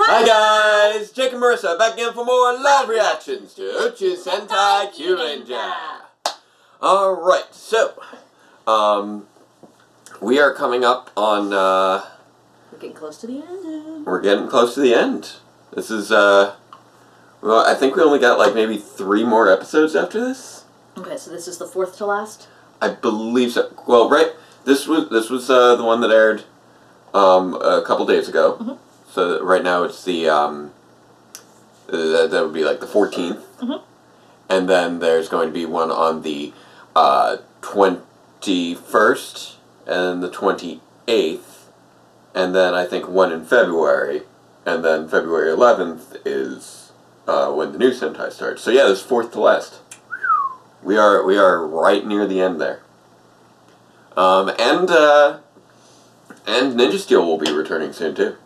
Hi guys, Jake and Marisa back again for more live reactions to Uchu Sentai Kyuranger. Alright, so, we are coming up on, we're getting close to the end. We're getting close to the end. This is, well, I think we only got like maybe 3 more episodes after this. Okay, so this is the 4th to last? I believe so. Well, right, this was the one that aired, a couple days ago. Mm-hmm. So right now it's the, that would be like the 14th. Mm-hmm. And then there's going to be one on the 21st and the 28th. And then I think one in February. And then February 11th is when the new Sentai starts. So yeah, this is 4th to last. We are right near the end there. And Ninja Steel will be returning soon too.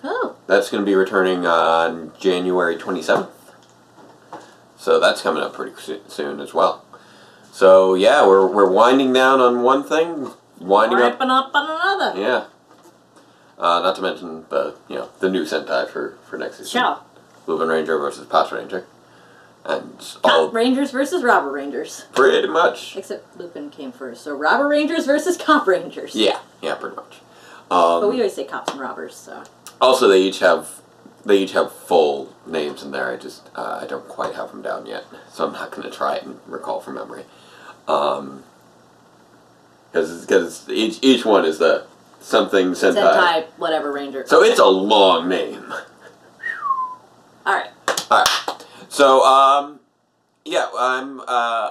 Oh. That's going to be returning on January 27th. So that's coming up pretty soon as well. So yeah, we're winding down on one thing, winding up on another. Yeah. Not to mention the the new Sentai for next season. Ciao. Lupin Ranger versus Pass Ranger. And Cop Rangers versus Robber Rangers. Pretty much. Except Lupin came first, so Robber Rangers versus Cop Rangers. Yeah, pretty much. But we always say cops and robbers, so. Also, they each have full names in there. I don't quite have them down yet, so I'm not going to try it and recall from memory. Because each one is the something Sentai. Sentai whatever Ranger. So it's a long name. All right. So yeah, I'm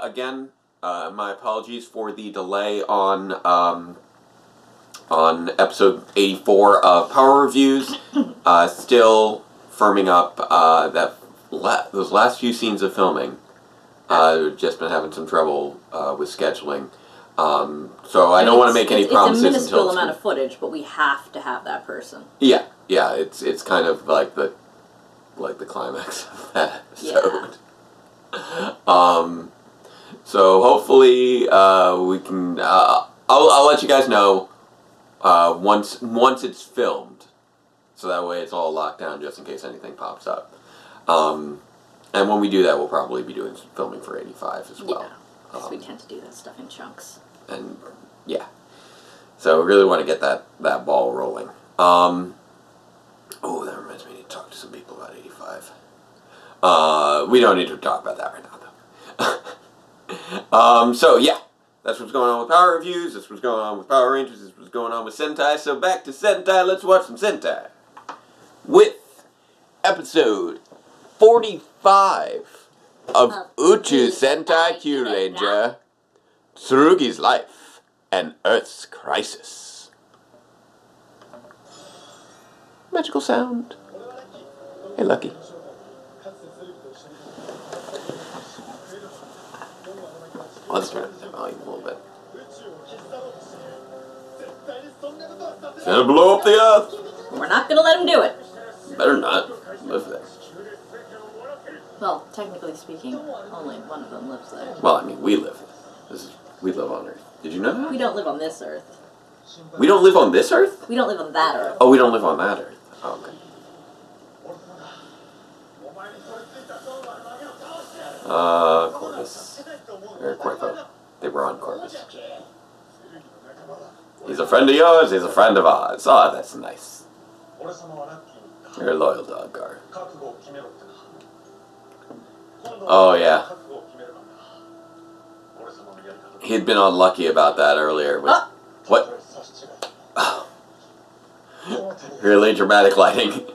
again. My apologies for the delay on episode 84 of Power Reviews. Still firming up those last few scenes of filming. We've just been having some trouble with scheduling. So I don't want to make any promises until it's a minuscule amount of footage, but we have to have that person. Yeah, it's kind of like the climax of that episode. Yeah. So hopefully we can. I'll let you guys know once it's filmed, so that way it's all locked down just in case anything pops up. And when we do that, we'll probably be doing some filming for 85 as well. Yeah, because we tend to do that stuff in chunks. And yeah, so we really want to get that ball rolling. Oh, that reminds me, I need to talk to some people about 85. We don't need to talk about that right now, though. So yeah, that's what's going on with Power Reviews, that's what's going on with Power Rangers, that's what's going on with Sentai. So back to Sentai, let's watch some Sentai. With episode 45 of Uchu Sentai Kyuranger, Tsurugi's Life and Earth's Crisis. Magical sound. Hey, Lucky. Let's turn up the volume a little bit. It's gonna blow up the Earth. We're not going to let him do it. Better not. Live there. Well, technically speaking, only one of them lives there. Well, I mean, we live. We live on Earth. Did you know that? We don't live on this Earth. We don't live on this Earth? We don't live on that Earth. Oh, we don't live on that Earth. Oh, okay. Corvus. Or Corvo. They were on Corvus. He's a friend of yours, he's a friend of ours. Oh, that's nice. You're a loyal dog, Gar. Oh, yeah. He'd been unlucky about that earlier. But what? Oh. Really dramatic lighting.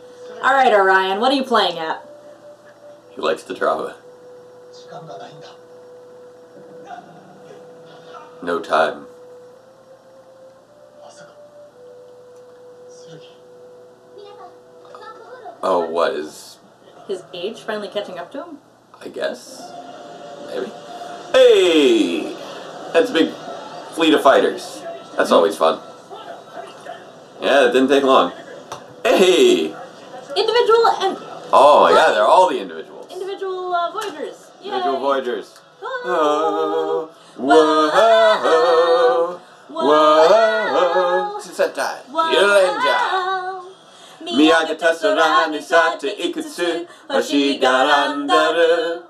Alright, Orion, what are you playing at? He likes the drama. No time. Oh, what is... His age finally catching up to him? I guess. Maybe. Hey! That's a big fleet of fighters. That's always fun. Yeah, it didn't take long. Hey! Individual and... Oh my god, they're all the individuals. Individual Voyagers. Yay. Individual Voyagers. Whoa! Whoa! Whoa! Whoa! Sentai Kyuranger. 見上げた空にさていくつ星が並んでる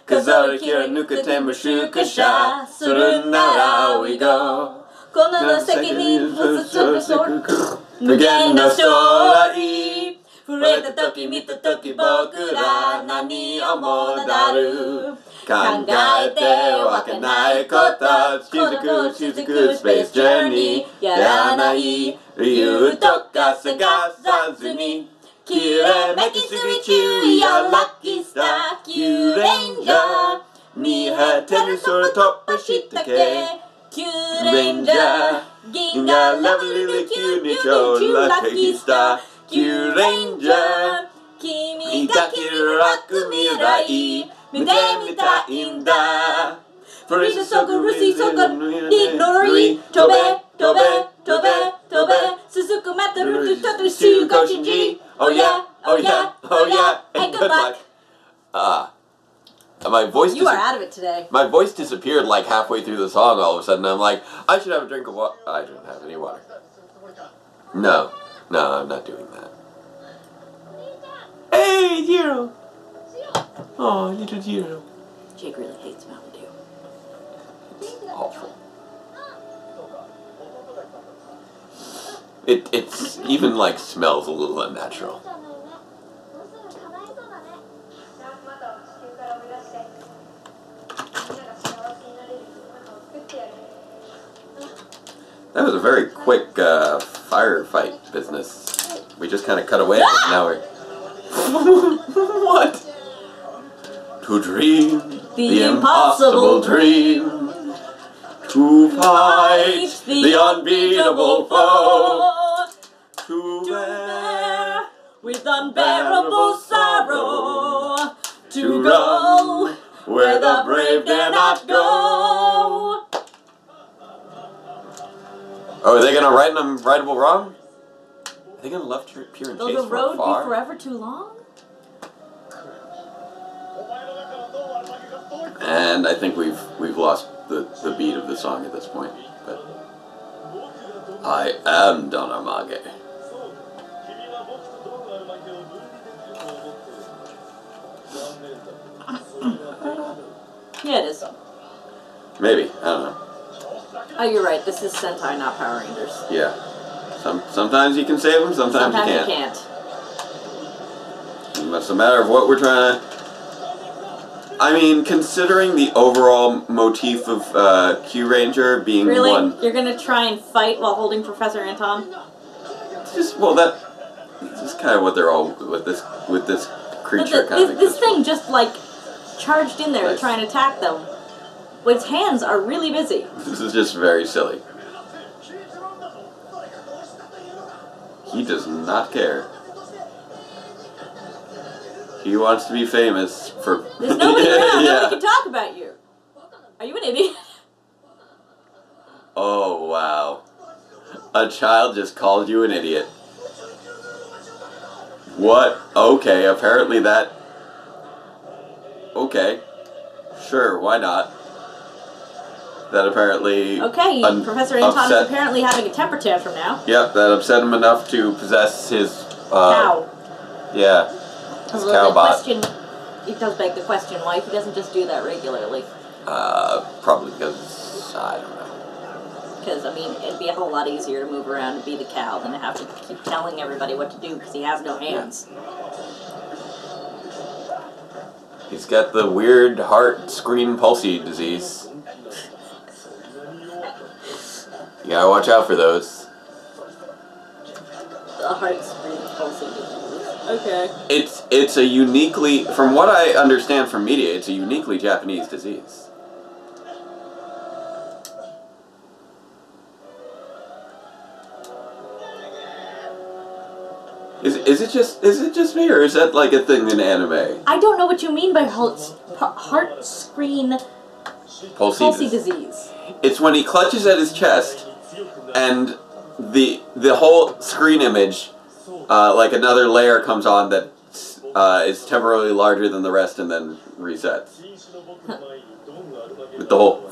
数えきれ抜けても出荷者するなら We go この先に無限の将来触れた時見た時僕ら何をもだる考えてわけないこと雫スペースジャーニーやらない理由とか探さずにきらめきすぎ注意よラッキースターキューレンジャー見果てる空突破したけキューレンジャー銀河ラブリルキューに超ラッキースターキューレンジャー君が着る楽未来見てみたいんだ降り注ぐルシーそこにロリ飛べ飛べ飛べ飛べ続くまたるととしご信じ Oh yeah oh yeah oh yeah and good luck my voice You are out of it today. My voice disappeared like halfway through the song all of a sudden. I'm like, I should have a drink of water. I don't have any water. No, I'm not doing that. Hey, Jiro! Oh, little Jiro. Jake really hates Mountain Dew. It's awful. It's even like smells a little unnatural. That was a very quick firefight business. We just kind of cut away. Now we're... What? To dream the impossible dream. To fight the unbeatable foe. To bear with unbearable sorrow. To go where the brave dare not go. Oh, are they gonna right an unrightable wrong? Are they gonna left Pure and Chase Will the road far? be forever too long? And I think we've lost the beat of the song at this point. But I am Don Armage. Yeah, it is. Maybe, I don't know. Oh, you're right. This is Sentai, not Power Rangers. Yeah. Sometimes you can save them, sometimes you can't. It's a matter of what we're trying to... I mean, considering the overall motif of Kyuranger being really? one... You're gonna try and fight while holding Professor Anton? Just, well, that's kind of what they're all... with this creature kind of... This thing just, like, charged in there to try and attack them. Its hands are really busy. This is just very silly. He does not care. He wants to be famous for... There's nobody around. Nobody can talk about you. Are you an idiot? Oh, wow. A child just called you an idiot. What? Okay, apparently that... Okay. Sure, why not? That apparently... Okay, Professor Anton is apparently having a temper tantrum now. Yep, that upset him enough to possess his... cow. Yeah. His cow bot. It does beg the question why he doesn't just do that regularly. Probably because... I don't know. Because, I mean, it'd be a whole lot easier to move around and be the cow than to have to keep telling everybody what to do because he has no hands. Yeah. He's got the weird heart screen pulsy disease. You gotta watch out for those. The heart screen pulsing disease. Okay. It's a uniquely, from what I understand from media, it's a uniquely Japanese disease. Is it just me, or is that like a thing in anime? I don't know what you mean by heart screen pulsy disease. It's when he clutches at his chest, and the whole screen image, like another layer comes on that is temporarily larger than the rest, and then resets. With the whole,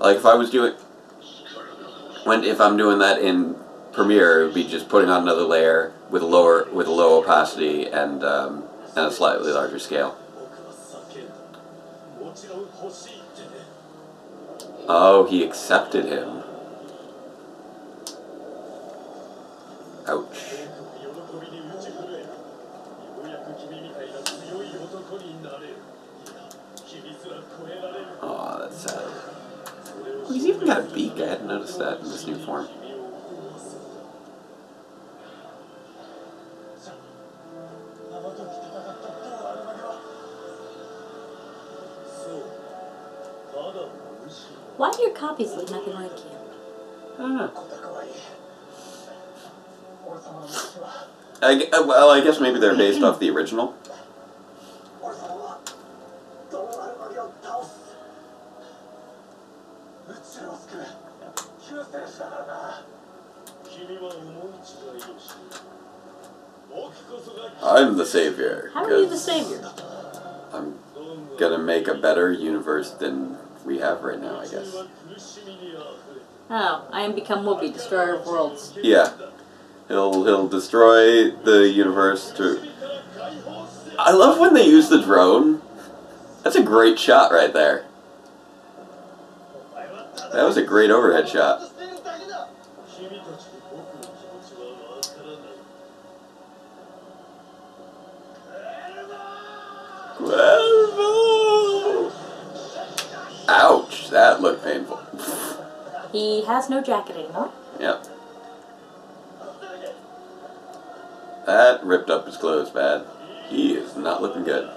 like if I was doing, if I'm doing that in Premiere, it would be just putting on another layer with a low opacity and a slightly larger scale. Oh, he accepted him. Ouch. Oh, that's sad. Oh, he's even got a beak. I hadn't noticed that in this new form. Why do your copies look nothing like you? I don't know. Well, I guess maybe they're based off the original. I'm the savior. How are you the savior? I'm gonna make a better universe than we have right now, I guess. Oh, I am become Whoopi, destroyer of worlds. Yeah. He'll destroy the universe to... I love when they use the drone. That's a great shot right there. That was a great overhead shot. Ouch, that looked painful. He has no jacket anymore. Yep. That ripped up his clothes bad. He is not looking good.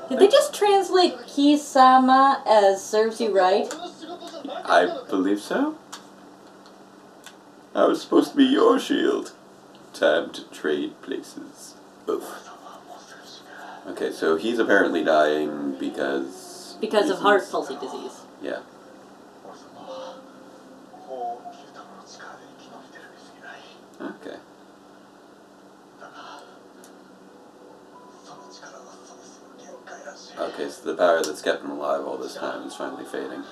Did they just translate Kisama as serves you right? I believe so. I was supposed to be your shield. Time to trade places. Oof. Okay, so he's apparently dying because... Because of heart palsy disease. Yeah. Okay. Okay, so the power that's kept him alive all this time is finally fading.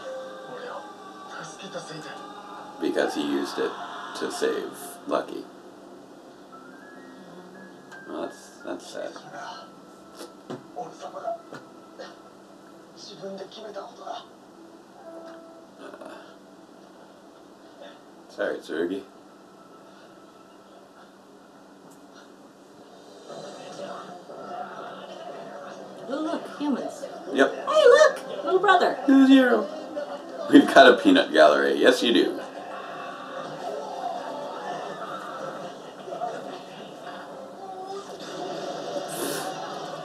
Because he used it to save Lucky. Well, that's sad. Sorry, Tsurugi. Oh, look, humans. Yep. Hey, look! Little brother. Who's hero? We've got a peanut gallery. Yes, you do.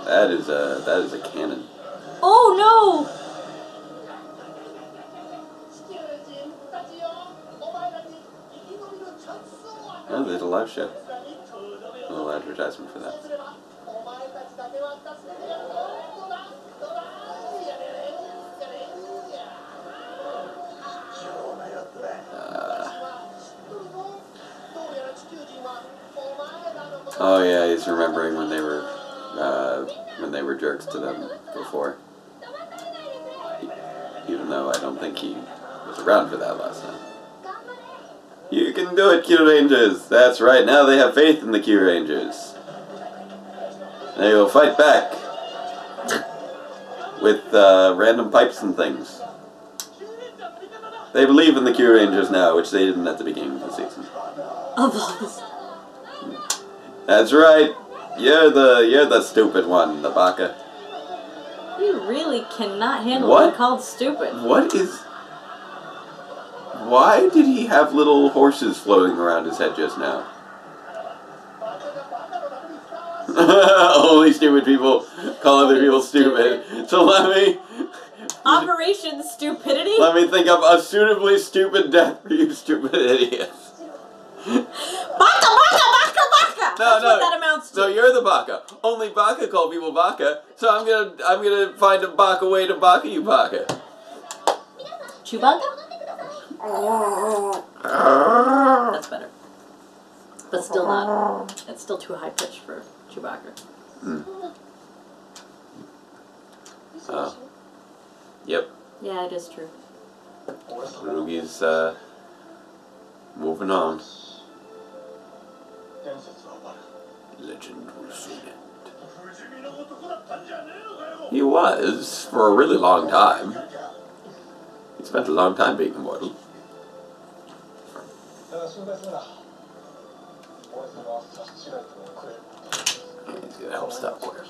That is a cannon. Oh, no! Oh, there's a live show. A little advertisement for that. Oh yeah, he's remembering when they were jerks to them before. Even though I don't think he was around for that last time. You can do it, Kyurangers! That's right, now they have faith in the Kyurangers. They will fight back. With random pipes and things. They believe in the Kyurangers now, which they didn't at the beginning of the season. Of all this. That's right. You're the stupid one, the baka. You really cannot handle being called stupid. What is... Why did he have little horses floating around his head just now? Only stupid people call other people stupid. So let me... Operation Stupidity? Let me think of a suitably stupid death for you stupid idiots. Baka, baka, baka, baka! That's what that amounts to. So you're the baka. Only baka call people baka. So I'm gonna find a baka way to baka you baka. Chewbacca? That's better. But still not. It's still too high pitched for Chewbacca. Yep. Yeah, it is true. Tsurugi's Moving on. Legend will soon end. He was, for a really long time. He spent a long time being immortal. He's gonna help stop Quarter.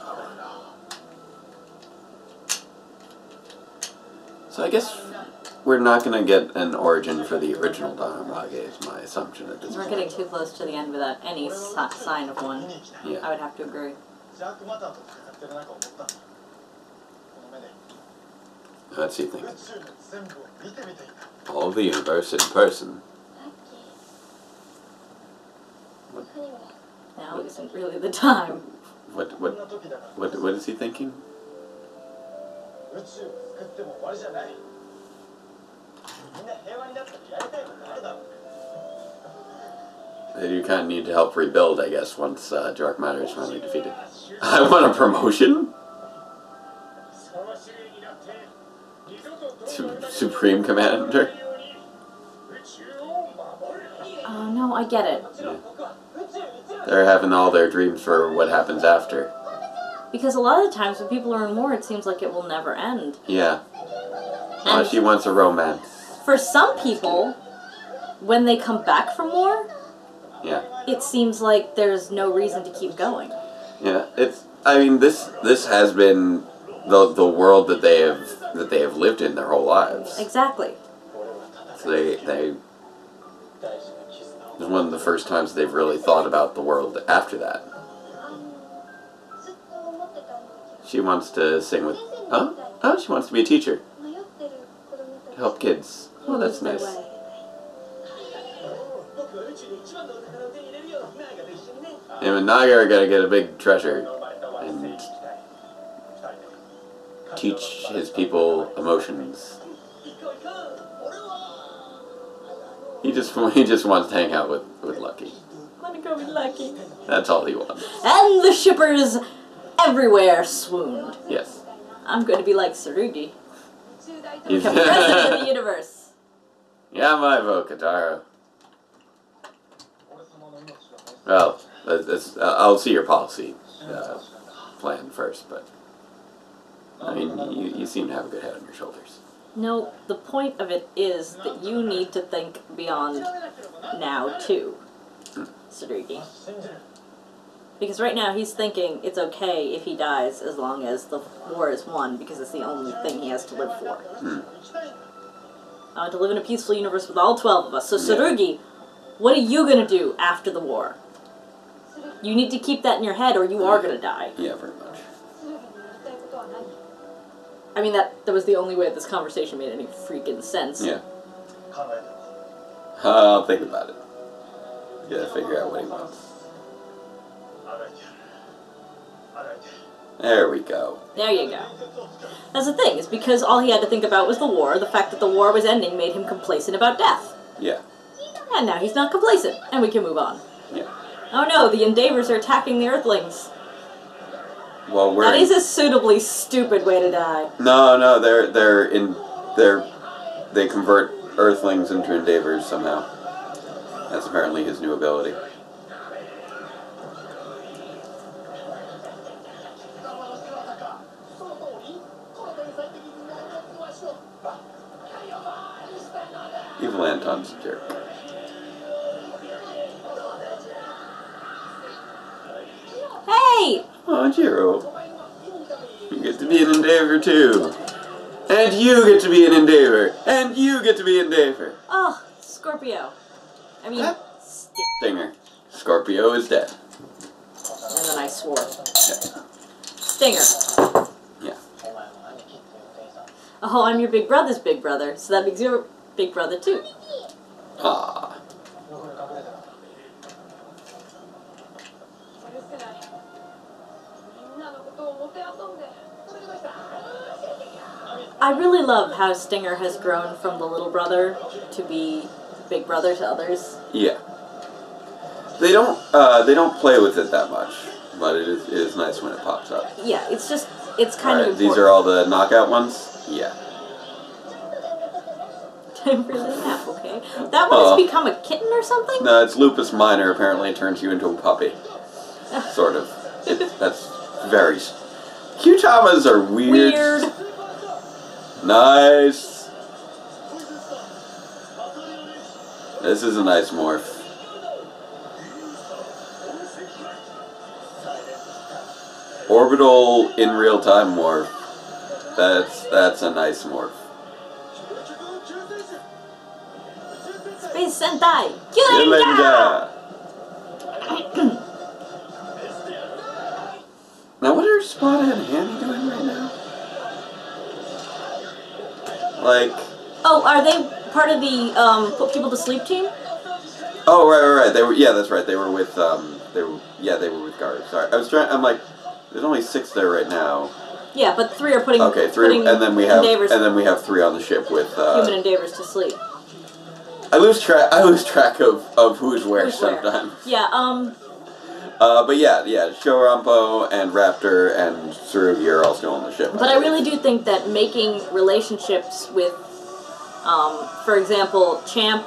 So I guess we're not gonna get an origin for the original Daramage, is my assumption at this point. We're getting too close to the end without any sign of one. Yeah. I would have to agree. What's he thinking? All of the universe in person. Now isn't really the time. What is he thinking? You kind of need to help rebuild, I guess, once Dark Matter is finally defeated. I want a promotion? Supreme Commander? Oh, no, I get it. Yeah. They're having all their dreams for what happens after. Because a lot of the times when people are in war, it seems like it will never end. Yeah. She wants a romance. For some people, when they come back from war, yeah, it seems like there's no reason to keep going. Yeah, I mean, this has been the world that they have lived in their whole lives. Exactly. So they it's one of the first times they've really thought about the world after that. She wants to sing with... Oh, she wants to be a teacher. To help kids. Oh, that's nice. Him and Naga are going to get a big treasure. And teach his people emotions. He just wants to hang out with Lucky. I want to go with Lucky. That's all he wants. And the shippers everywhere swooned. Yes. I'm going to be like Tsurugi. He's The president of the universe. Yeah, my vote, Katara. Well, I'll see your policy plan first, but I mean, you seem to have a good head on your shoulders. No, the point of it is that you need to think beyond now, too, Tsurugi. Because right now he's thinking it's okay if he dies as long as the war is won, because it's the only thing he has to live for. I want to live in a peaceful universe with all 12 of us. So Tsurugi, what are you going to do after the war? You need to keep that in your head or you are going to die. Yeah, very much. I mean, that was the only way this conversation made any freaking sense. Yeah. I'll think about it. Gotta figure out what he wants. There we go. There you go. That's the thing, is because all he had to think about was the war. The fact that the war was ending made him complacent about death. Yeah. And now he's not complacent, and we can move on. Yeah. Oh no, the Endeavors are attacking the Earthlings. Well, that is a suitably stupid way to die. No, they convert Earthlings into Endeavors somehow. That's apparently his new ability. Evil Anton's a jerk. Hey! Oh, Jiro. You get to be an Endeavor too. And you get to be an Endeavor. And you get to be an Endeavor. Oh, Scorpio. I mean, Stinger. Scorpio is dead. And then I swore. Yeah. Stinger. Yeah. Oh, I'm your big brother's big brother, so that makes your big brother too. Ah. I really love how Stinger has grown from the little brother to be big brother to others. Yeah. They don't play with it that much, but it is nice when it pops up. Yeah, it's kind of important. These are all the knockout ones? Yeah. Time for the nap, okay? That one has become a kitten or something? No, it's lupus minor. Apparently it turns you into a puppy. Sort of. That's very... Q-Tamas are weird. Nice. This is a nice morph. Orbital in real time morph. That's a nice morph. Space Sentai Kyuranger! Now what are Spada and Hanny doing right now? Like... Oh, are they part of the put people to sleep team? Oh, right. They were, yeah, that's right. They were with they were with Garu. Sorry. I'm like, there's only 6 there right now. Yeah, but 3 are putting... Okay, 3, and then we have 3 on the ship with human endeavors to sleep. I lose track of who's where sometimes. Yeah, but yeah, Shorampo and Raptor and Tsurugi are all still on the ship. But I really do think that making relationships with, for example, Champ,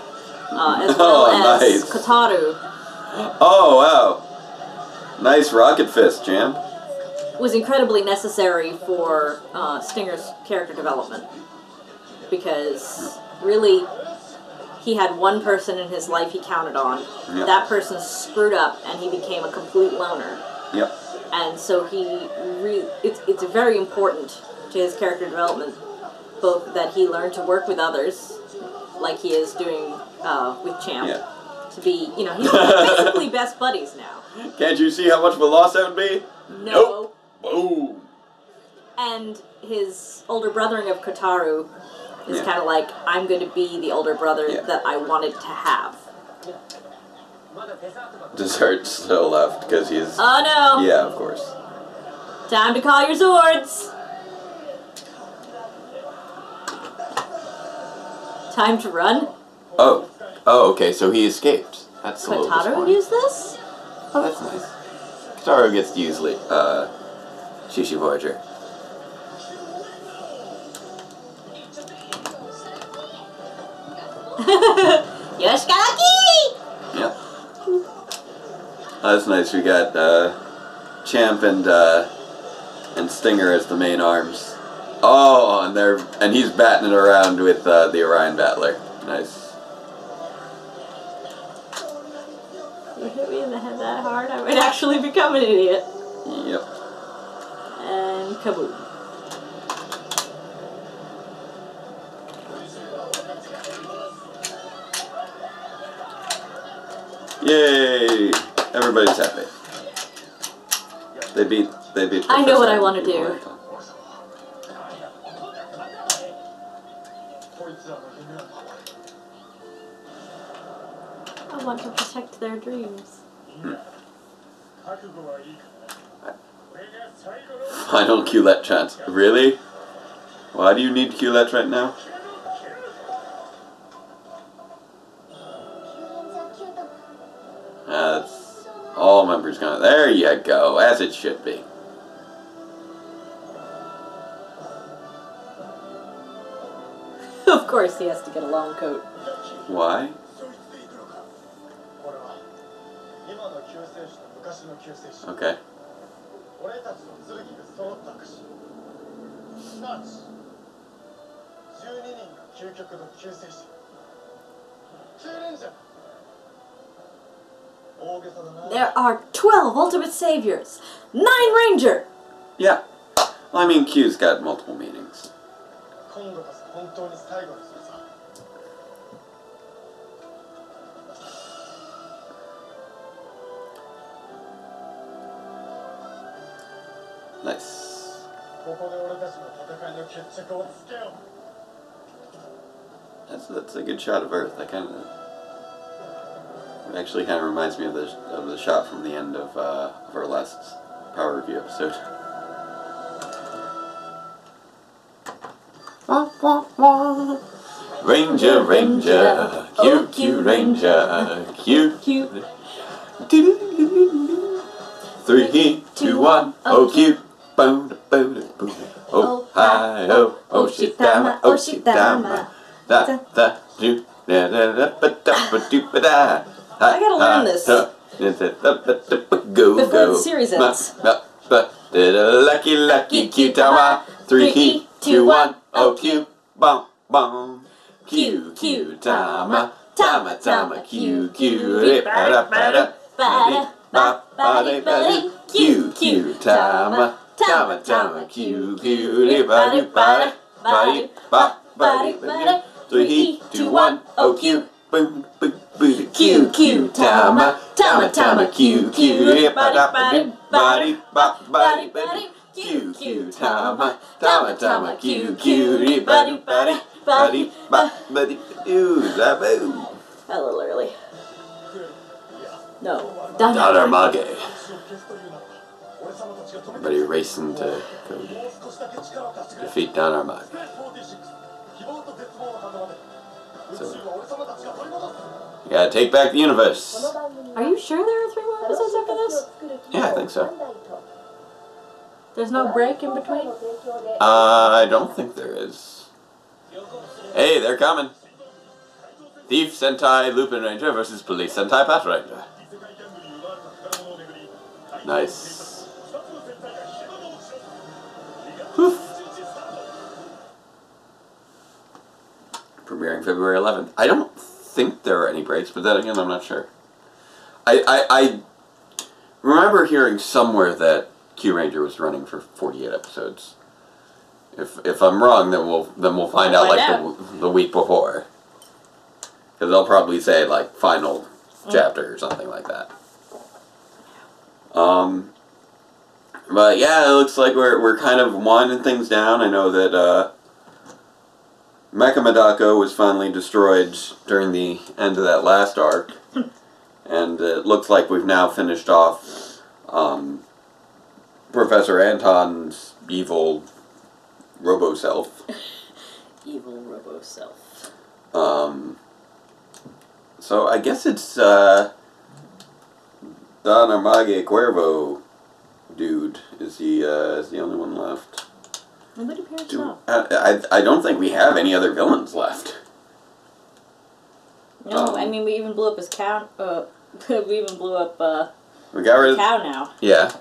as well as nice. Kotaru. Oh, wow. Nice rocket fist, Champ. Was incredibly necessary for Stinger's character development. Because, really, he had one person in his life he counted on. Yep. That person screwed up, and he became a complete loner. Yep. And so it's very important to his character development, both that he learned to work with others, like he is doing with Champ, to be, he's basically best buddies now. Can't you see how much of a loss that would be? No. Nope. Boom. And his older brothering of Kotaru is kind of like, I'm going to be the older brother that I wanted to have. Dessert still left because he's... Oh no! Yeah, of course. Time to call your swords! Time to run? Oh, okay, so he escaped. That's a little disappointing. Kotaru used this? Oh, that's nice. Kotaru gets to use Shishi Voyager. Yoshikaraki! Yep. That's nice. We got Champ and Stinger as the main arms. Oh, and he's batting it around with the Orion Battler. Nice. You hit me in the head that hard, I might actually become an idiot. Yep. And kaboom. Yay! Everybody's happy. They beat. I know what I want to do. I want to protect their dreams. Final Q-Let chance. Really? Why do you need Q-Let right now? That's all members gone. There you go, as it should be. Of course he has to get a long coat. Why? Okay. There are 12 Ultimate Saviors, 9 Ranger! Yeah. Well, I mean, Q's got multiple meanings. Nice. That's a good shot of Earth. It actually kind of reminds me of the shot from the end of our last Power Review episode. Ranger, Ranger, Q Ranger, Q. 3, 2, 1, oh Q. Oh hi, oh, Oshitama, Oshitama. I gotta learn this. Before the series ends. Lucky, lucky, Q-tama. 3, 2, 1. Oh, Q. Bum, bum. Q, Q, tama. Tama, tama, Q, Q. Ba-da-ba-da. Ba-da-ba-da. Q, Q, tama. Tama, tama, Q, Q. Ba-da-ba-da. Ba-da-ba-da. 3, 2, 1. Oh, Q. Boom, boom, boom. Q, Q, tama. Tama, tama, Q, Q. Ba-da-ba-da. Ba-da-ba-da. Q, Q, tama. Tama, tama, Q, Q. Ba-da-ba-da. Ba-da-ba-da. Ooh, zaboo. A little early. No. Daramage. Everybody racing to go defeat Daramage. So, you gotta take back the universe. Are you sure there are 3 more episodes after this? Yeah, I think so. There's no break in between? I don't think there is. Hey, they're coming. Thief Sentai Lupin Ranger versus Police Sentai Pat Ranger. Nice. Whew. Premiering February 11th. I don't think there are any breaks, but then again, I'm not sure. I remember hearing somewhere that Kyuranger was running for 48 episodes. If I'm wrong, then we'll find out like the week before. Because they'll probably say like final chapter or something like that. But yeah, it looks like we're kind of winding things down. I know that Mecha Madako was finally destroyed during the end of that last arc. And it looks like we've now finished off Professor Anton's evil robo-self. Evil robo-self. So I guess it's Don Armage Cuervo dude is the only one left. Nobody appears to know. I don't think we have any other villains left. No, I mean we even blew up his cow. We even blew up we got rid of cow now. Yeah,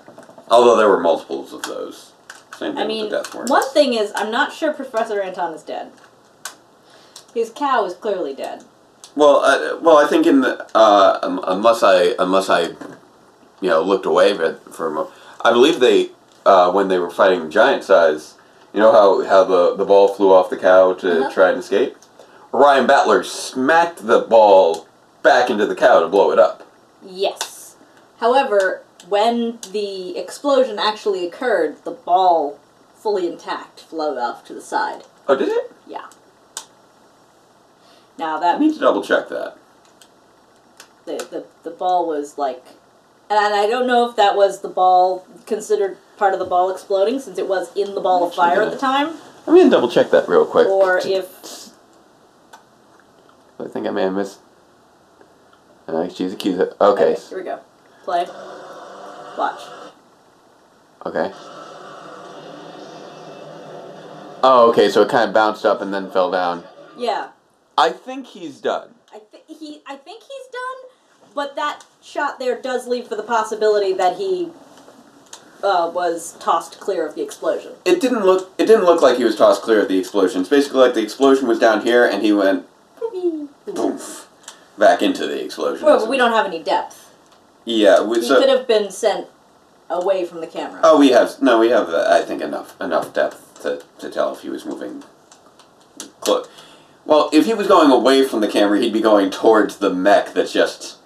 although there were multiples of those. Same thing I mean, with the Death Warrants. one thing is, I'm not sure Professor Anton is dead. His cow is clearly dead. Well, I think in the unless I looked away for a moment, I believe they when they were fighting Giant Size, you know how the ball flew off the cow to try and escape. Ryan Battler smacked the ball back into the cow to blow it up. Yes. However, when the explosion actually occurred, the ball, fully intact, flowed off to the side. Oh, did it? Yeah. Now that... I need to double check that. The ball was like... And I don't know if that was the ball considered part of the ball exploding, since it was in the ball of fire at the time. I'm going to double check that real quick. Or if... I think I may have missed... she's accused. Okay. Here we go. Play. Watch. Okay. Oh, okay, so it kind of bounced up and then fell down. Yeah. I think he's done. I think he's done, but that shot there does leave for the possibility that he was tossed clear of the explosion. It didn't look like he was tossed clear of the explosion. It's basically like the explosion was down here and he went poof back into the explosion. Well, but we don't have any depth. Yeah, he could have been sent away from the camera. Oh, we have I think enough depth to tell if he was moving close. Well, if he was going away from the camera, he'd be going towards the mech that just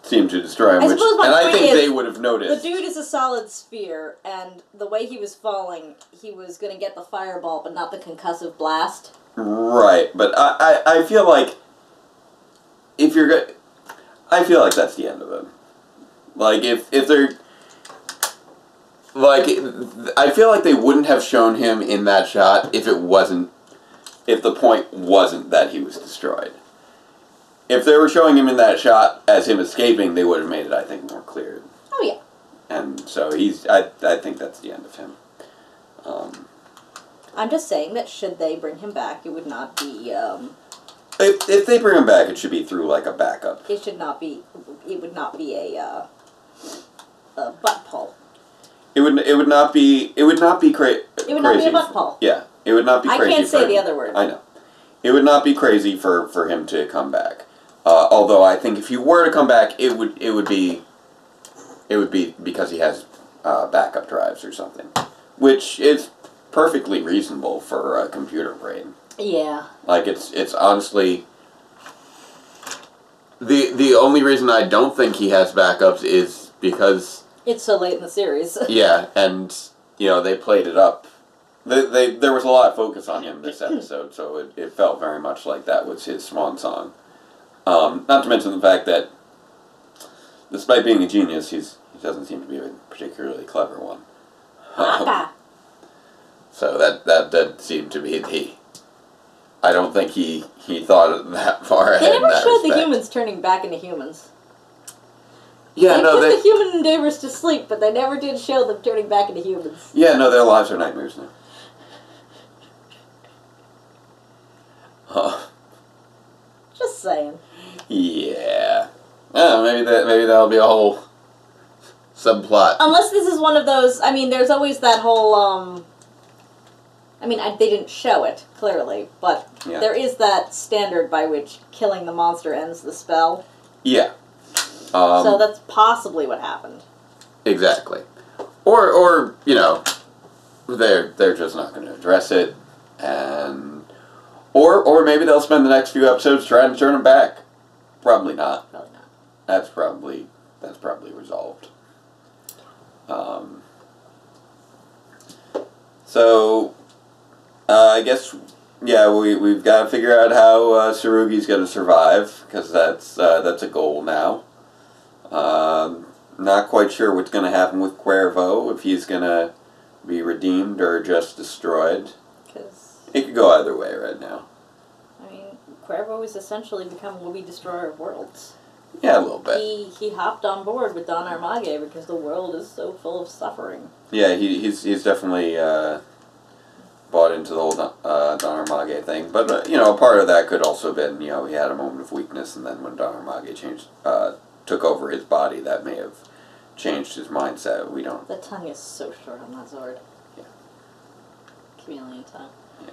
seemed to destroy him. I think they would have noticed. The dude is a solid sphere, and the way he was falling, he was going to get the fireball, but not the concussive blast. Right, but I feel like if you're good, I feel like that's the end of him. Like if they're like, I feel like they wouldn't have shown him in that shot if the point wasn't that he was destroyed. If they were showing him in that shot as him escaping, they would have made it, I think, more clear. Oh yeah. And so I think that's the end of him. I'm just saying that should they bring him back, it would not be, If they bring him back, it should be through, like, a backup. it would not be a butt pull. It would not be crazy. It would not be a butt pull. Yeah, it would not be crazy. I can't say the other word. I know. It would not be crazy for him to come back. Although I think if he were to come back, it would be because he has backup drives or something, which is perfectly reasonable for a computer brain. Yeah. Like it's honestly the only reason I don't think he has backups is because it's so late in the series. Yeah, and they played it up. There was a lot of focus on him this episode, so it felt very much like that was his swan song. Not to mention the fact that, despite being a genius, he doesn't seem to be a particularly clever one. So that did seem to be the. I don't think he thought that far ahead. They never showed respect. the humans turning back into humans. Yeah, they no, put the human endeavors to sleep, but they never did show them turning back into humans. Yeah, no, their lives are nightmares now. Just saying. Yeah. Maybe that'll be a whole subplot. Unless this is one of those. I mean, there's always that whole. They didn't show it clearly, but there is that standard by which killing the monster ends the spell. Yeah. So that's possibly what happened. Exactly. Or they're just not going to address it, and or maybe they'll spend the next few episodes trying to turn him back. Probably not. Probably not. That's probably resolved. So I guess we've got to figure out how Tsurugi's going to survive, because that's a goal now. Not quite sure what's going to happen with Cuervo, if he's going to be redeemed or just destroyed. It could go either way right now. I mean, Cuervo has essentially become Louis Destroyer of Worlds. Yeah, a little bit. He hopped on board with Don Armage because the world is so full of suffering. Yeah, he's definitely bought into the whole Don Armage thing. But, a part of that could also have been, he had a moment of weakness, and then when Don Armage took over his body, that may have changed his mindset. We don't... The tongue is so short on that Zord. Yeah. Chameleon tongue. Yeah.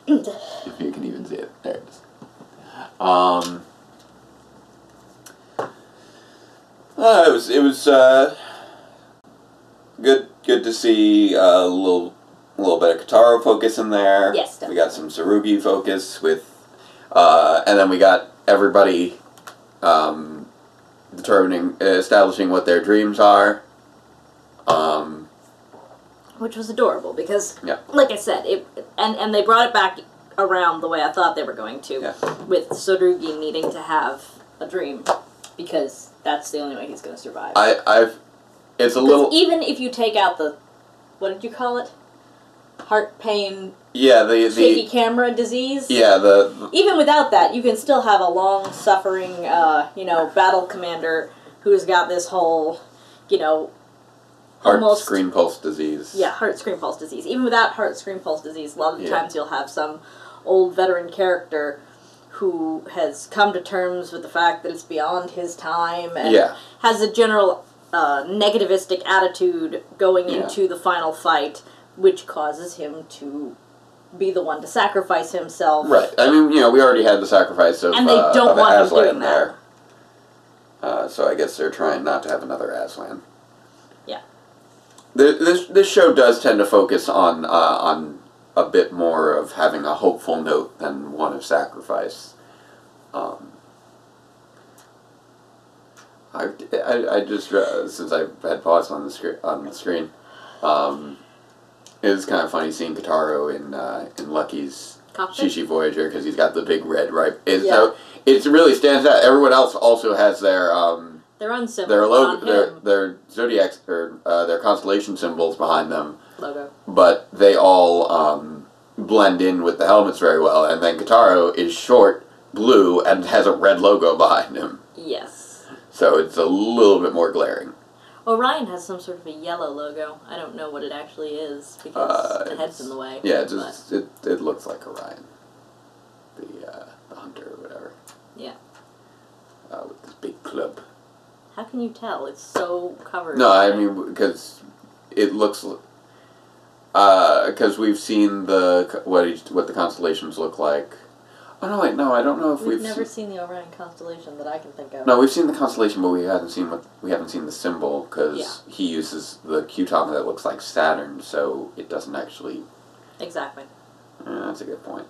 If you can even see it. There it is. It was good to see a little bit of Kataro focus in there. Yes, definitely. We got some Tsurugi focus with, and then we got everybody establishing what their dreams are. Which was adorable because, like I said, and they brought it back around the way I thought they were going to, with Tsurugi needing to have a dream because that's the only way he's going to survive. It's a little... Even if you take out the, what did you call it? Heart pain... Yeah, the shaky camera disease. Yeah, even without that, you can still have a long-suffering, battle commander who's got this whole, heart screen pulse disease. Yeah, heart screen pulse disease. Even without heart screen pulse disease, a lot of the times you'll have some old veteran character who has come to terms with the fact that it's beyond his time and has a general negativistic attitude going into the final fight, which causes him to be the one to sacrifice himself. Right. I mean, we already had the sacrifice of and they don't want him doing there. So I guess they're trying not to have another Aslan. Yeah. This show does tend to focus on a bit more of having a hopeful note than one of sacrifice. I just since I had paused on the screen, it was kind of funny seeing Kataro in Lucky's Shishi Voyager because he's got the big red so it really stands out. Everyone else also has their own symbol, their zodiac or their constellation symbols behind them logo, but they all blend in with the helmets very well. And then Kataro is short, blue, and has a red logo behind him. Yes. So it's a little bit more glaring. Orion has some sort of a yellow logo. I don't know what it actually is because the head's in the way. Yeah, it looks like Orion, the hunter or whatever. Yeah. With this big club. How can you tell? It's so covered. No, I mean because it looks. Because we've seen what the constellations look like. Oh no! Wait, no, I don't know if we've never seen the Orion constellation that I can think of. No, we've seen the constellation, but we haven't seen the symbol because he uses the Q-top that looks like Saturn, so it doesn't actually. Exactly. That's a good point.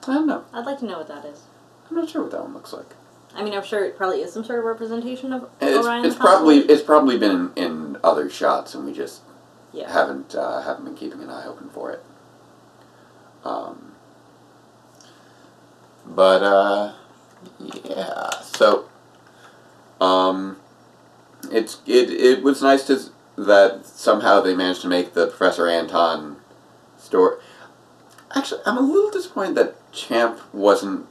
I don't know. I'd like to know what that is. I'm not sure what that one looks like. I mean, I'm sure it probably is some sort of representation of Orion. It's probably been in other shots, and we just haven't been keeping an eye open for it. But yeah. So it was nice that somehow they managed to make the Professor Anton story. Actually, I'm a little disappointed that Champ wasn't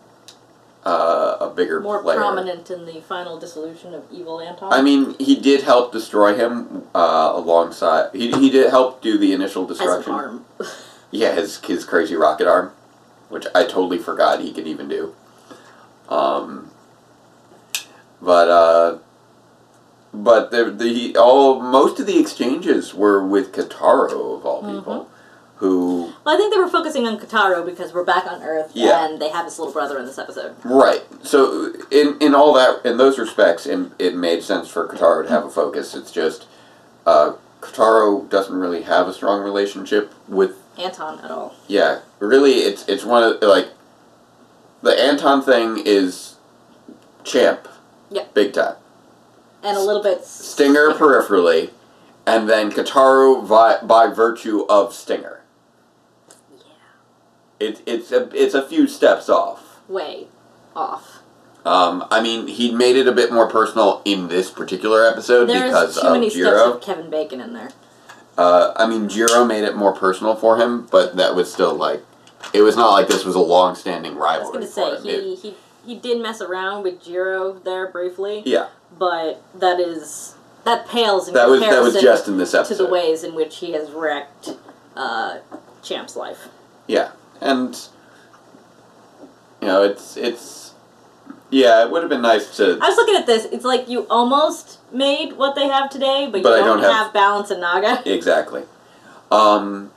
a bigger more player. Prominent in the final dissolution of evil Anton. I mean, he did help destroy him alongside. He did help do the initial destruction. As an arm. Yeah, his crazy rocket arm, which I totally forgot he could even do. But most of the exchanges were with Kataro of all people, who. Well, I think they were focusing on Kataro because we're back on Earth, and they have his little brother in this episode. Right. So in those respects, it made sense for Kataro to have a focus. It's just Kataro doesn't really have a strong relationship with Anton at all. Yeah, really, it's one of the Anton thing is Champ. Yeah. Big time. And a little bit Stinger peripherally, and then Kataro by virtue of Stinger. Yeah. It's a few steps off. Way off. I mean, he made it a bit more personal in this particular episode because of Jiro. There's too many steps of Kevin Bacon in there. I mean, Jiro made it more personal for him, but that was still it was not like this was a long-standing rivalry. I was going to say, he did mess around with Jiro there briefly. Yeah. But that pales in comparison that was just in this episode. To the ways in which he has wrecked Champ's life. Yeah, and it would have been nice to. I was looking at this. It's like you almost made what they have today, but you don't have balance in Naga. Exactly, and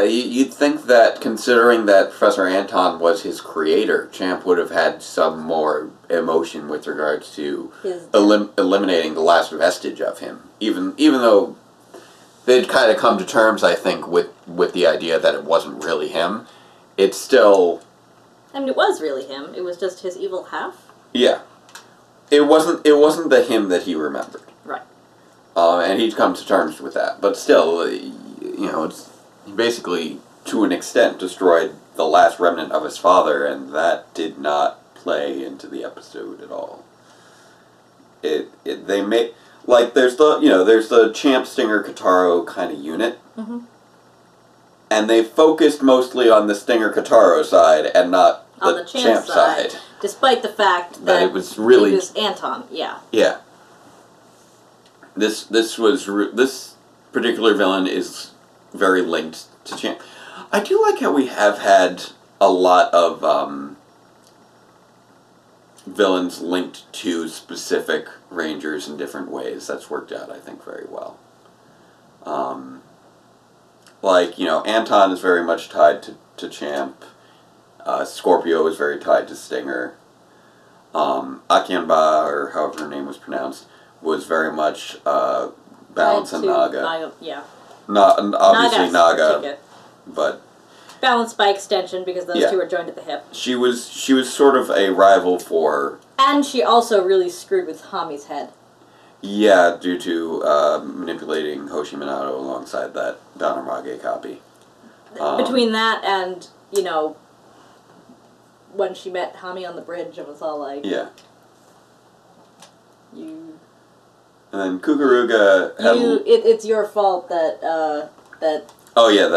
you'd think that considering that Professor Anton was his creator, Champ would have had some more emotion with regards to eliminating the last vestige of him. Even though they'd kind of come to terms, I think, with the idea that it wasn't really him, it's still. I mean, it was really him. It was just his evil half. Yeah, it wasn't the him that he remembered. Right. And he'd come to terms with that, but still, it's. He basically, to an extent, destroyed the last remnant of his father, and that did not play into the episode at all. They made there's the Champ Stinger Kataro kind of unit, and they focused mostly on the Stinger Kataro side and not the Champ side, despite the fact that it was really it was Anton. Yeah. Yeah. This particular villain is very linked to Champ. I do like how we have had a lot of villains linked to specific Rangers in different ways. That's worked out, I think, very well. Anton is very much tied to Champ. Scorpio is very tied to Stinger. Akienba, or however her name was pronounced, was very much Balance and Naga. Obviously Naga, but Balance by extension because those two are joined at the hip. She was sort of a rival for. And she also really screwed with Hami's head. Yeah, due to manipulating Hoshi Minato alongside that Donamage copy. Between that and when she met Hami on the bridge, it was all like. Yeah. You. And then Kukuruga had... It's your fault that. Oh, yeah,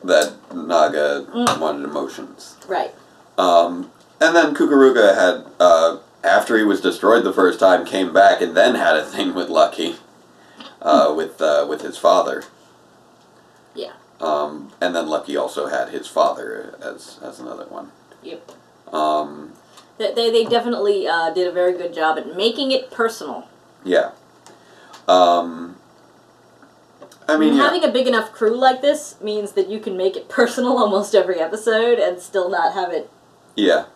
that Naga wanted emotions. Right. And And then Kukuruga had, after he was destroyed the first time, came back and then had a thing with Lucky, with his father. Yeah. And then Lucky also had his father as another one. Yep. Um, they definitely did a very good job at making it personal. Yeah. I mean, having a big enough crew like this means that you can make it personal almost every episode and still not have it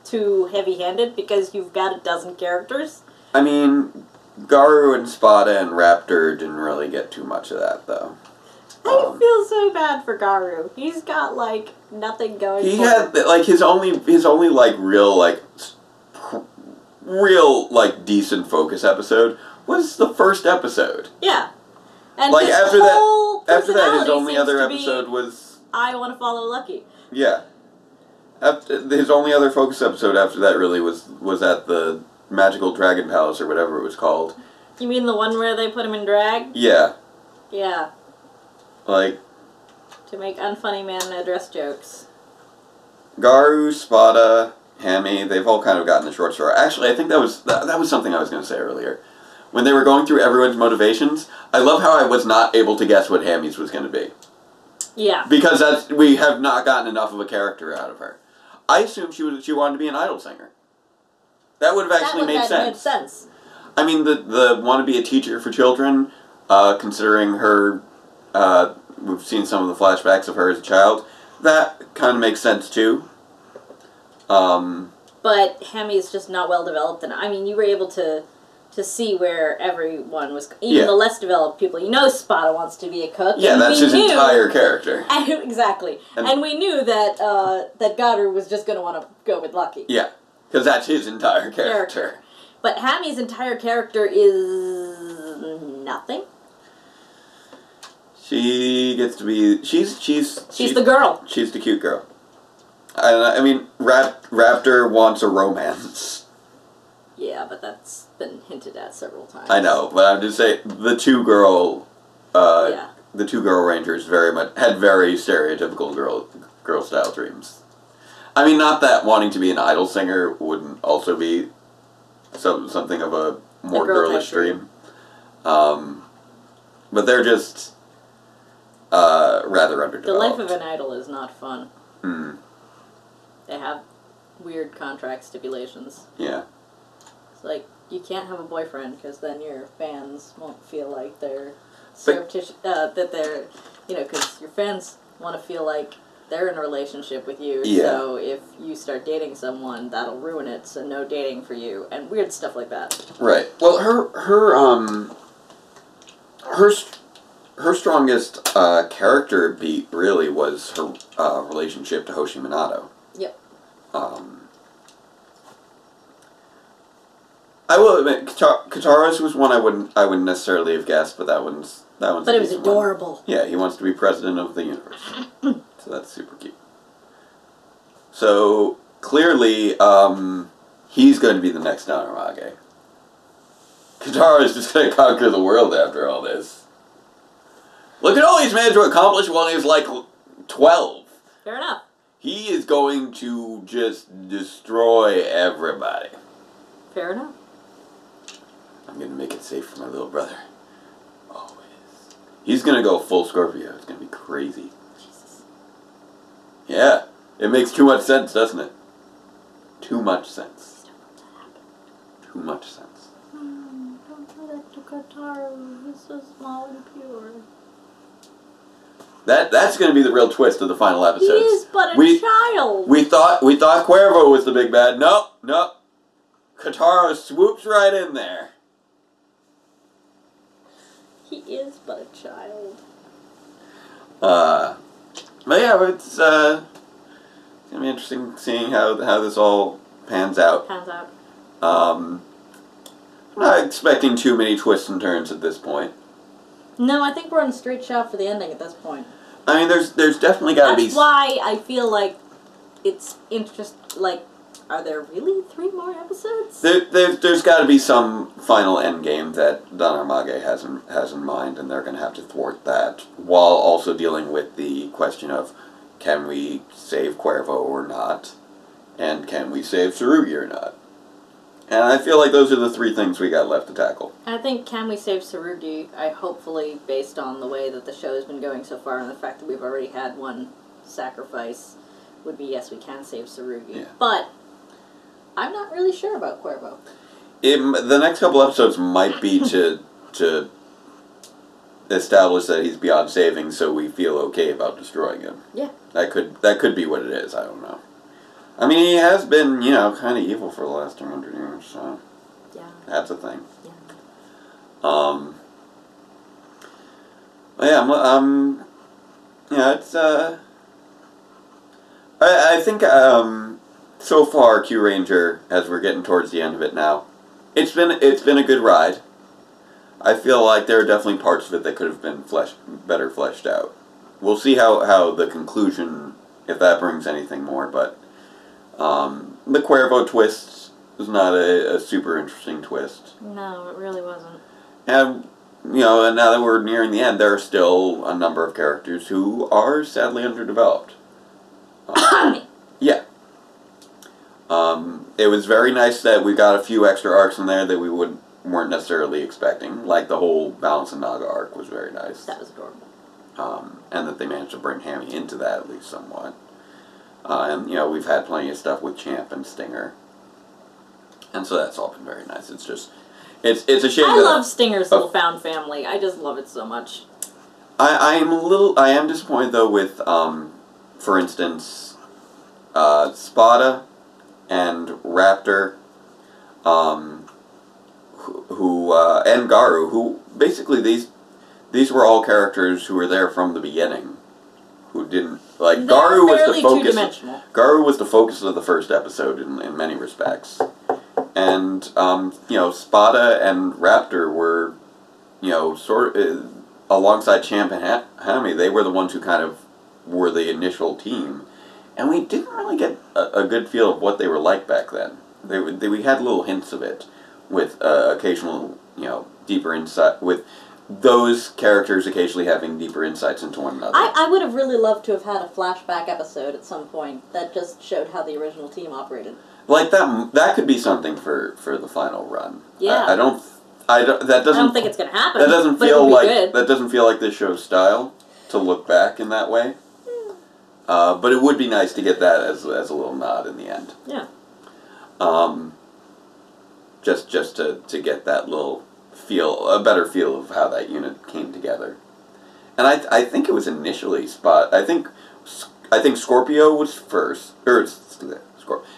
too heavy-handed because you've got a dozen characters. I mean, Garu and Spada and Raptor didn't really get too much of that, though. I feel so bad for Garu. He's got, like, nothing going for him. He had, like, his only, like, real, like, decent focus episode was the first episode. Yeah. And like, after that, his only seems other to episode be, was... I want to follow Lucky. Yeah. His only other focus episode after that really was at the Magical Dragon Palace or whatever it was called. You mean the one where they put him in drag? Yeah. Yeah. Like... To make unfunny man address jokes. Garu, Spada, Hammy, they've all kind of gotten the short straw. Actually, I think that was something I was going to say earlier. When they were going through everyone's motivations, I love how I was not able to guess what Hammy's was going to be. Yeah. Because we have not gotten enough of a character out of her. I assumed she wanted to be an idol singer. That would have actually made sense. I mean, the want to be a teacher for children, considering her, we've seen some of the flashbacks of her as a child, that kind of makes sense too. But Hammy's just not well developed, and I mean, you were able to see where everyone was, even the less developed people. You know Spada wants to be a cook. Yeah, that's his entire character. Exactly. And we knew that that Garu was just going to want to go with Lucky. Yeah, because that's his entire character. But Hammy's entire character is nothing. She gets to be... She's the girl. She's the cute girl. I mean, Raptor wants a romance. Yeah, but that's been hinted at several times. I know, but I'm just saying the two girl rangers had very stereotypical girl style dreams. I mean, not that wanting to be an idol singer wouldn't also be something of a more girlish dream. But they're just rather underdeveloped. The life of an idol is not fun. Mm. They have weird contract stipulations. Yeah. It's like, you can't have a boyfriend because then your fans won't feel like they're surreptitious, that they're, because your fans want to feel like they're in a relationship with you. Yeah. So if you start dating someone, that'll ruin it. So no dating for you, and weird stuff like that. Right. Well, her strongest character beat really was her relationship to Hoshi Minato. Yep. I will admit, Kataro's was one I wouldn't necessarily have guessed, but that one's. But it was adorable. One. Yeah, he wants to be president of the universe, so that's super cute. So clearly, he's going to be the next Nanorage. Katara is just going to conquer the world after all this. Look at all he's managed to accomplish while he's like 12. Fair enough. He is going to just destroy everybody. Fair enough. I'm going to make it safe for my little brother. Always. He's going to go full Scorpio. It's going to be crazy. Jesus. Yeah. It makes too much sense, doesn't it? Too much sense. Too much sense. Don't do that to Kataru. He's so small and pure. That's going to be the real twist of the final episodes. He is but a child. We thought Cuervo was the big bad. Nope. Katara swoops right in there. He is but a child. But yeah, it's gonna be interesting seeing how this all pans out. I'm not expecting too many twists and turns at this point. No, I think we're on a straight shot for the ending at this point. I mean, there's definitely got to be. That's why I feel like it's like. Are there really 3 more episodes? There's got to be some final endgame that Danarmage has in mind, and they're going to have to thwart that, while also dealing with the question of, can we save Cuervo or not? And can we save Tsurugi or not? And I feel like those are the three things we got left to tackle. I think can we save Tsurugi, hopefully, based on the way that the show has been going so far and the fact that we've already had one sacrifice, would be yes, we can save Tsurugi. Yeah. But I'm not really sure about Cuervo. The next couple episodes might be to establish that he's beyond saving, so we feel okay about destroying him. Yeah. That could be what it is. I don't know. I mean, he has been, kind of evil for the last 200 years, so yeah, that's a thing. Yeah. It's I think so far Kyuranger, as we're getting towards the end of it now, it's been a good ride. I feel like there are definitely parts of it that could have been better fleshed out. We'll see how the conclusion, if that brings anything more, but the Cuervo twist was not a super interesting twist. No, it really wasn't. And, and now that we're nearing the end, there are still a number of characters who are sadly underdeveloped. Yeah. It was very nice that we got a few extra arcs in there that we weren't necessarily expecting. Like the whole Balance and Naga arc was very nice. That was adorable. And that they managed to bring Hammy into that at least somewhat. And, we've had plenty of stuff with Champ and Stinger. And so that's all been very nice. It's just, it's a shame I love Stinger's little found family. I just love it so much. I am disappointed though with, for instance, Spada and Raptor, and Garu, who, basically these were all characters who were there from the beginning. Who didn't like Garu was the focus. Garu was the focus of the first episode in many respects, and Spada and Raptor were, alongside Champ and Hammy, they were the ones who kind of were the initial team, and we didn't really get a good feel of what they were like back then. We had little hints of it with occasional deeper insight with. Those characters occasionally having deeper insights into one another. I would have really loved to have had a flashback episode at some point that just showed how the original team operated. Like that could be something for the final run. Yeah. I don't think it's going to happen. That doesn't feel like this show's style to look back in that way. But it would be nice to get that as a little nod in the end. Yeah. Just to get that little a better feel of how that unit came together. And I think it was initially I think Scorpio was first, or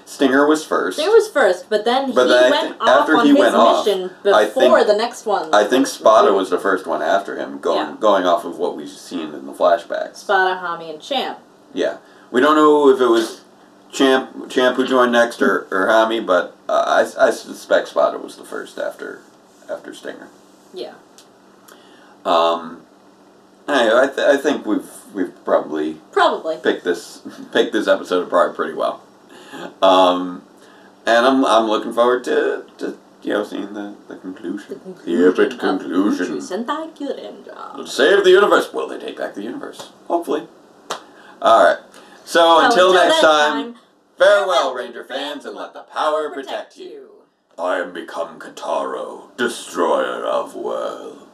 Stinger was first. Stinger was first, but then he went off on his mission before the next one. I think Spada was the first one after him, going off of what we've seen in the flashbacks. Spada, Hami, and Champ. Yeah. We don't know if it was Champ who joined next or Hami, but I suspect Spada was the first after Stinger. Yeah. Anyway, I think we've probably picked this episode apart pretty well. And I'm looking forward to seeing the conclusion. The epic conclusion. Uchu Sentai Kyuranger. Save the universe. Will they take back the universe? Hopefully. Alright. So until next time, farewell, Ranger fans, and let the power protect you. I am become Kataro, destroyer of worlds.